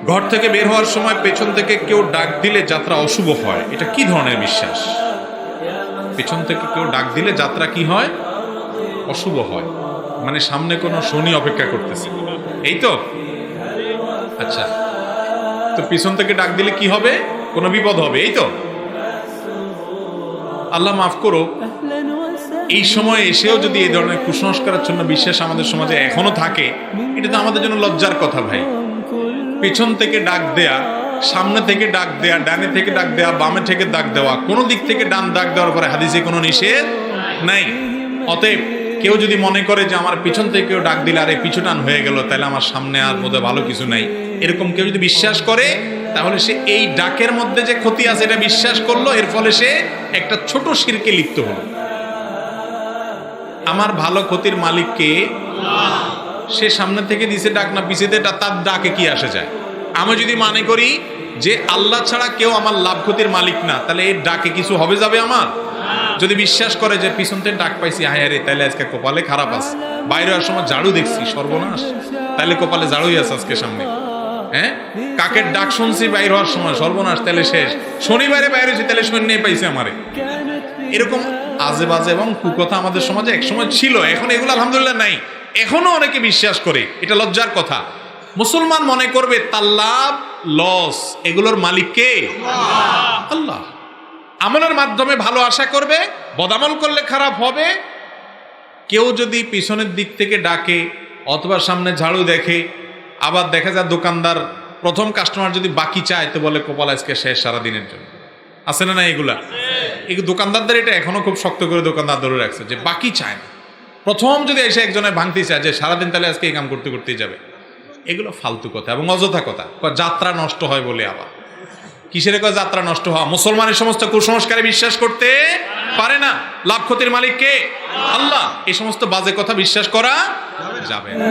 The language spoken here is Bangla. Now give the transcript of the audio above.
ঘর থেকে বের হওয়ার সময় পেছন থেকে কেউ ডাক দিলে যাত্রা অশুভ হয়, এটা কি ধরনের বিশ্বাস? পেছন থেকে কেউ ডাক দিলে যাত্রা কি হয়? অশুভ হয়, মানে সামনে কোনো শনি অপেক্ষা করতেছে, এই তো? আচ্ছা, তো পিছন থেকে ডাক দিলে কি হবে? কোনো বিপদ হবে, এই তো? আল্লাহ মাফ করো, এই সময় এসেও যদি এই ধরনের কুসংস্কারাচ্ছন্ন বিশ্বাস আমাদের সমাজে এখনো থাকে, এটা তো আমাদের জন্য লজ্জার কথা ভাই। পেছন থেকে ডাক দেয়া, সামনে থেকে ডাক দেয়া, ডানে থেকে ডাক দেয়া, বামে থেকে ডাক দেওয়া, কোনো দিক থেকে ডান ডাক দেওয়ার পরে হাদিসে কোনো নিষেধ নাই। অতএব কেউ যদি মনে করে যে আমার পিছন থেকে কেউ ডাক দিলে আরে পিছু টান হয়ে গেল, তাহলে আমার সামনে আর বোধহয় ভালো কিছু নাই, এরকম কেউ যদি বিশ্বাস করে, তাহলে সে এই ডাকের মধ্যে যে ক্ষতি আছে এটা বিশ্বাস করলো, এর ফলে সে একটা ছোট শিরকে লিপ্ত হলো। আমার ভালো ক্ষতির মালিককে, সে সামনে থেকে দিছে ডাক না পিছিয়ে, তার ডাকে কি আসে যায়? আমি যদি মনে করি যে আল্লাহ ছাড়া কেউ আমার লাভ ক্ষতির মালিক না, তাহলে এর ডাকে কিছু হবে যাবে আমার? যদি বিশ্বাস করে যে পিছন থেকে ডাক পাইছি হায় রে, তাহলে আজকে কপালে খারাপ আছে, বাইরে আর সময় ঝাড়ু দেখছি সর্বনাশ, তাহলে কপালে ঝাড়ুই আছে আজকে সামনে। হ্যাঁ, কাকের ডাক শুনছি বাইর হওয়ার সময় সর্বনাশ, তাহলে শেষ, শনিবারে বাইরে হয়েছি তাহলে সৈন্য পাইছে আমারে। এরকম আজে বাজে এবং কুকথা আমাদের সমাজে একসময় ছিল, এখন এগুলো আলহামদুলিল্লাহ নাই। এখনো অনেকে বিশ্বাস করে, এটা লজ্জার কথা। মুসলমান মনে করবে তার লাভ লস এগুলোর মালিক কে? আল্লাহ। আমলের মাধ্যমে ভালো আশা করবে, বদামল করলে খারাপ হবে। কেউ যদি পিছনের দিক থেকে ডাকে অথবা সামনে ঝাড়ু দেখে, আবার দেখা যায় দোকানদার প্রথম কাস্টমার যদি বাকি চায় তো বলে কপাল আজকে শেষ সারাদিনের জন্য, আছে না? না, এগুলা এই দোকানদারদের এটা এখনো খুব শক্ত করে দোকানদার ধরে রাখছে যে বাকি চায় না। প্রথম যদি এসে একজনের ভাঙতে চায় যে সারাদিন তাহলে আজকে এই কাম করতে করতেই যাবে, এগুলো ফালতু কথা এবং অযথা কথা। যাত্রা নষ্ট হয় বলে, আবার কিসের যাত্রা নষ্ট হওয়া? মুসলমানের সমস্ত কুসংস্কারে বিশ্বাস করতে পারে না। লাভ ক্ষতির মালিক কে? আল্লাহ। এই সমস্ত বাজে কথা বিশ্বাস করা যাবে না।